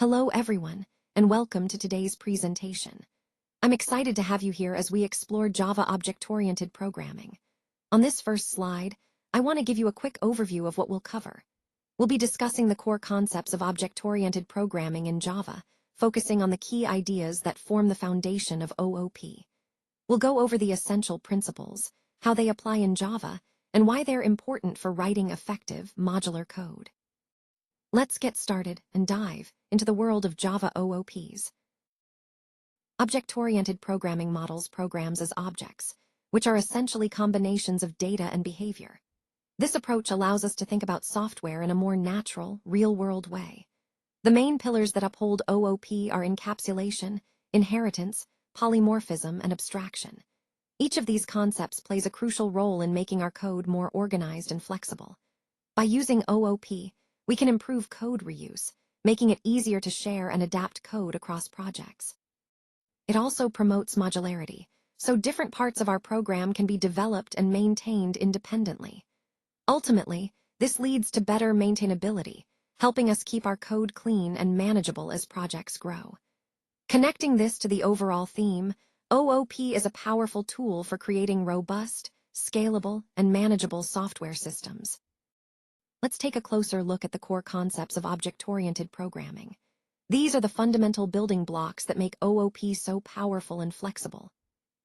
Hello everyone, and welcome to today's presentation. I'm excited to have you here as we explore Java object-oriented programming. On this first slide, I want to give you a quick overview of what we'll cover. We'll be discussing the core concepts of object-oriented programming in Java, focusing on the key ideas that form the foundation of OOP. We'll go over the essential principles, how they apply in Java, and why they're important for writing effective, modular code. Let's get started and dive into the world of Java OOPs. Object-oriented programming models programs as objects, which are essentially combinations of data and behavior. This approach allows us to think about software in a more natural, real-world way. The main pillars that uphold OOP are encapsulation, inheritance, polymorphism, and abstraction. Each of these concepts plays a crucial role in making our code more organized and flexible. By using OOP, we can improve code reuse, making it easier to share and adapt code across projects. It also promotes modularity, so different parts of our program can be developed and maintained independently. Ultimately, this leads to better maintainability, helping us keep our code clean and manageable as projects grow. Connecting this to the overall theme, OOP is a powerful tool for creating robust, scalable, and manageable software systems. Let's take a closer look at the core concepts of object-oriented programming. These are the fundamental building blocks that make OOP so powerful and flexible.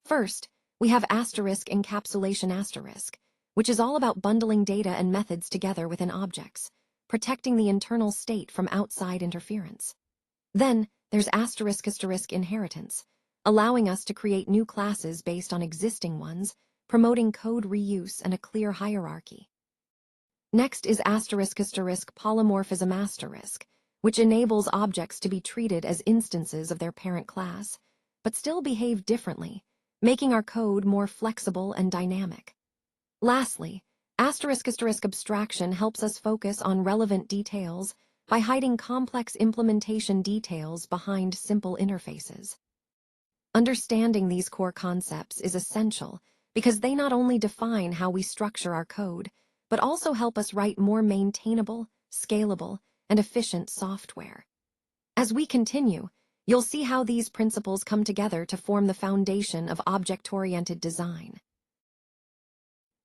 First, we have encapsulation, which is all about bundling data and methods together within objects, protecting the internal state from outside interference. Then, there's inheritance, allowing us to create new classes based on existing ones, promoting code reuse and a clear hierarchy. Next is polymorphism, which enables objects to be treated as instances of their parent class, but still behave differently, making our code more flexible and dynamic. Lastly, abstraction helps us focus on relevant details by hiding complex implementation details behind simple interfaces. Understanding these core concepts is essential because they not only define how we structure our code, but also help us write more maintainable, scalable, and efficient software. As we continue, you'll see how these principles come together to form the foundation of object-oriented design.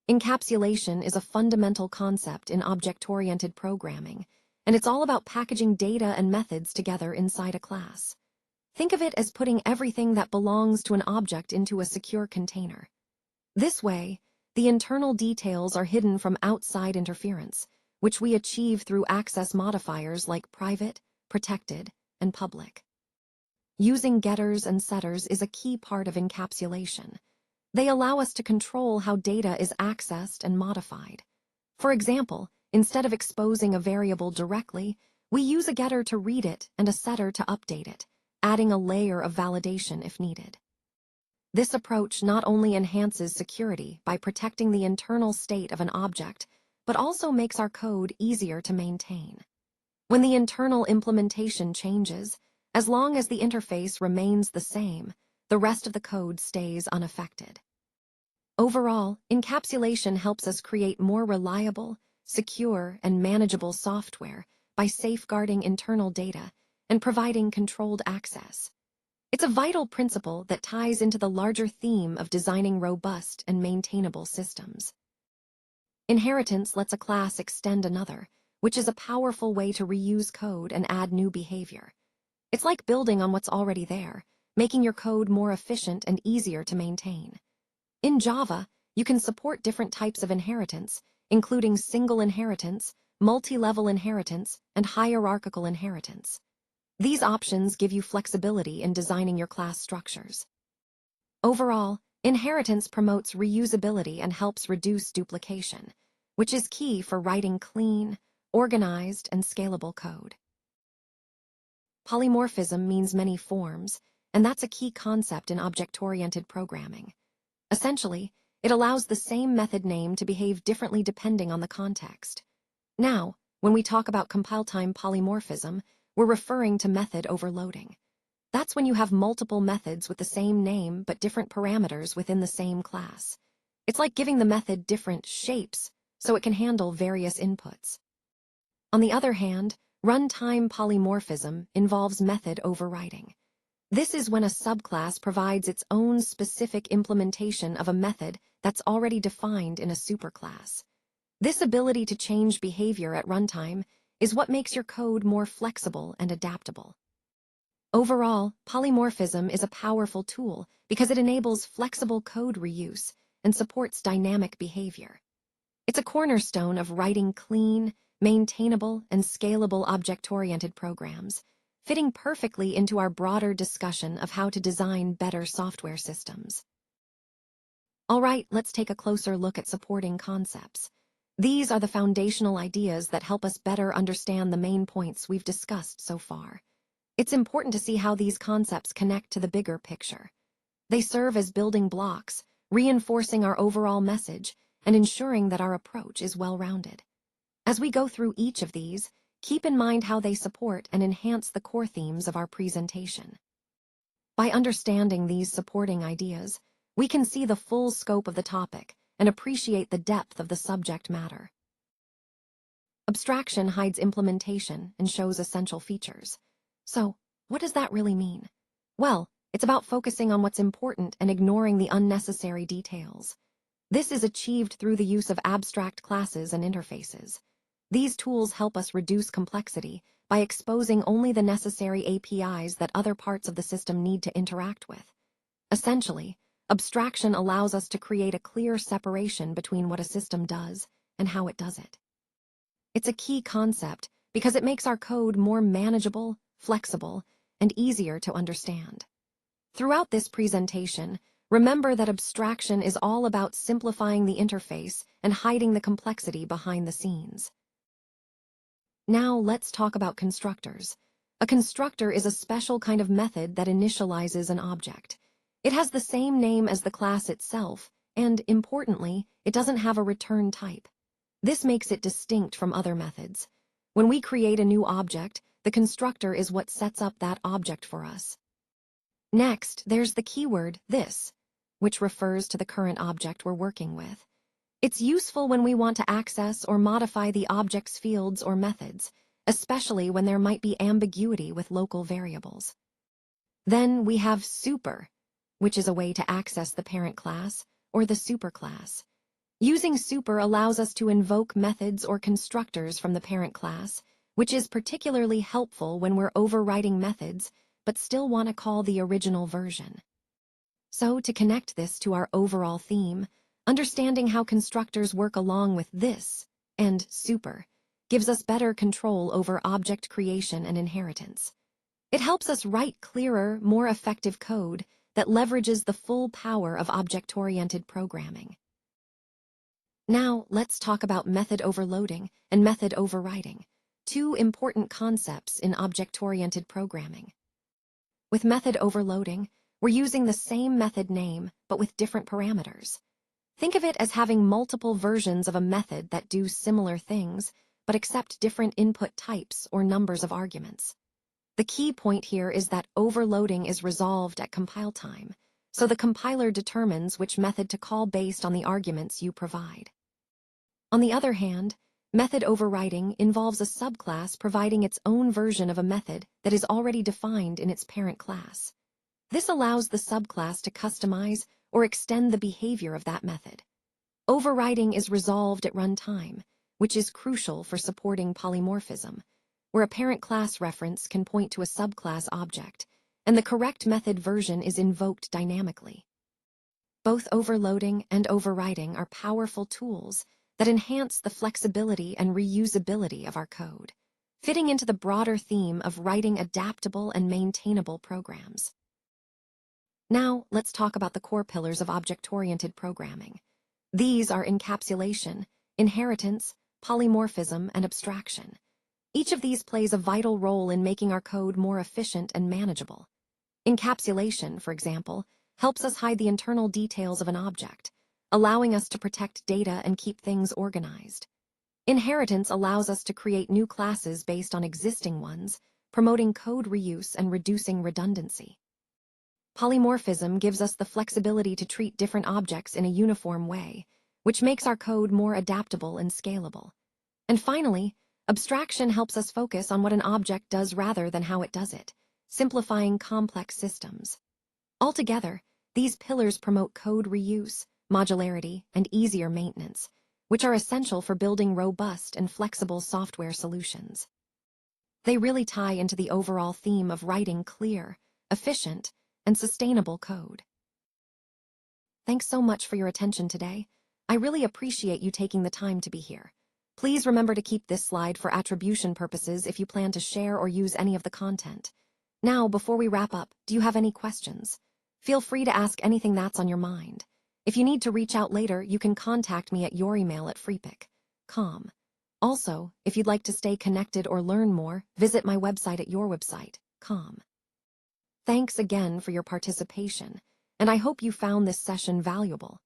Encapsulation is a fundamental concept in object-oriented programming, and it's all about packaging data and methods together inside a class. Think of it as putting everything that belongs to an object into a secure container. This way, the internal details are hidden from outside interference, which we achieve through access modifiers like private, protected, and public. Using getters and setters is a key part of encapsulation. They allow us to control how data is accessed and modified. For example, instead of exposing a variable directly, we use a getter to read it and a setter to update it, adding a layer of validation if needed. This approach not only enhances security by protecting the internal state of an object, but also makes our code easier to maintain. When the internal implementation changes, as long as the interface remains the same, the rest of the code stays unaffected. Overall, encapsulation helps us create more reliable, secure, and manageable software by safeguarding internal data and providing controlled access. It's a vital principle that ties into the larger theme of designing robust and maintainable systems. Inheritance lets a class extend another, which is a powerful way to reuse code and add new behavior. It's like building on what's already there, making your code more efficient and easier to maintain. In Java, you can support different types of inheritance, including single inheritance, multi-level inheritance, and hierarchical inheritance. These options give you flexibility in designing your class structures. Overall, inheritance promotes reusability and helps reduce duplication, which is key for writing clean, organized, and scalable code. Polymorphism means many forms, and that's a key concept in object-oriented programming. Essentially, it allows the same method name to behave differently depending on the context. Now, when we talk about compile-time polymorphism, we're referring to method overloading. That's when you have multiple methods with the same name but different parameters within the same class. It's like giving the method different shapes so it can handle various inputs. On the other hand, Runtime polymorphism involves method overriding. This is when a subclass provides its own specific implementation of a method that's already defined in a superclass. This ability to change behavior at runtime is what makes your code more flexible and adaptable. Overall, polymorphism is a powerful tool because it enables flexible code reuse and supports dynamic behavior. It's a cornerstone of writing clean, maintainable, and scalable object-oriented programs, fitting perfectly into our broader discussion of how to design better software systems. All right, let's take a closer look at supporting concepts. These are the foundational ideas that help us better understand the main points we've discussed so far. It's important to see how these concepts connect to the bigger picture. They serve as building blocks, reinforcing our overall message and ensuring that our approach is well-rounded. As we go through each of these, keep in mind how they support and enhance the core themes of our presentation. By understanding these supporting ideas, we can see the full scope of the topic and appreciate the depth of the subject matter. Abstraction hides implementation and shows essential features. So, what does that really mean? Well, it's about focusing on what's important and ignoring the unnecessary details. This is achieved through the use of abstract classes and interfaces. These tools help us reduce complexity by exposing only the necessary APIs that other parts of the system need to interact with. Essentially, abstraction allows us to create a clear separation between what a system does and how it does it. It's a key concept because it makes our code more manageable, flexible, and easier to understand. Throughout this presentation, remember that abstraction is all about simplifying the interface and hiding the complexity behind the scenes. Now let's talk about constructors. A constructor is a special kind of method that initializes an object. It has the same name as the class itself, and, importantly, it doesn't have a return type. This makes it distinct from other methods. When we create a new object, the constructor is what sets up that object for us. Next, there's the keyword this, which refers to the current object we're working with. It's useful when we want to access or modify the object's fields or methods, especially when there might be ambiguity with local variables. Then we have super, which is a way to access the parent class or the superclass. Using super allows us to invoke methods or constructors from the parent class, which is particularly helpful when we're overwriting methods but still want to call the original version. So, to connect this to our overall theme, understanding how constructors work along with this and super gives us better control over object creation and inheritance. It helps us write clearer, more effective code that leverages the full power of object-oriented programming. Now, let's talk about method overloading and method overriding, two important concepts in object-oriented programming. With method overloading, we're using the same method name but with different parameters. Think of it as having multiple versions of a method that do similar things but accept different input types or numbers of arguments. The key point here is that overloading is resolved at compile time, so the compiler determines which method to call based on the arguments you provide. On the other hand, method overriding involves a subclass providing its own version of a method that is already defined in its parent class. This allows the subclass to customize or extend the behavior of that method. Overriding is resolved at runtime, which is crucial for supporting polymorphism, where a parent class reference can point to a subclass object, and the correct method version is invoked dynamically. Both overloading and overriding are powerful tools that enhance the flexibility and reusability of our code, fitting into the broader theme of writing adaptable and maintainable programs. Now, let's talk about the core pillars of object-oriented programming. These are encapsulation, inheritance, polymorphism, and abstraction. Each of these plays a vital role in making our code more efficient and manageable. Encapsulation, for example, helps us hide the internal details of an object, allowing us to protect data and keep things organized. Inheritance allows us to create new classes based on existing ones, promoting code reuse and reducing redundancy. Polymorphism gives us the flexibility to treat different objects in a uniform way, which makes our code more adaptable and scalable. And finally, Abstraction helps us focus on what an object does rather than how it does it, simplifying complex systems. Altogether, these pillars promote code reuse, modularity, and easier maintenance, which are essential for building robust and flexible software solutions. They really tie into the overall theme of writing clear, efficient, and sustainable code. Thanks so much for your attention today. I really appreciate you taking the time to be here. Please remember to keep this slide for attribution purposes if you plan to share or use any of the content. Now, before we wrap up, do you have any questions? Feel free to ask anything that's on your mind. If you need to reach out later, you can contact me at your email at freepik.com. Also, if you'd like to stay connected or learn more, visit my website at yourwebsite.com. Thanks again for your participation, and I hope you found this session valuable.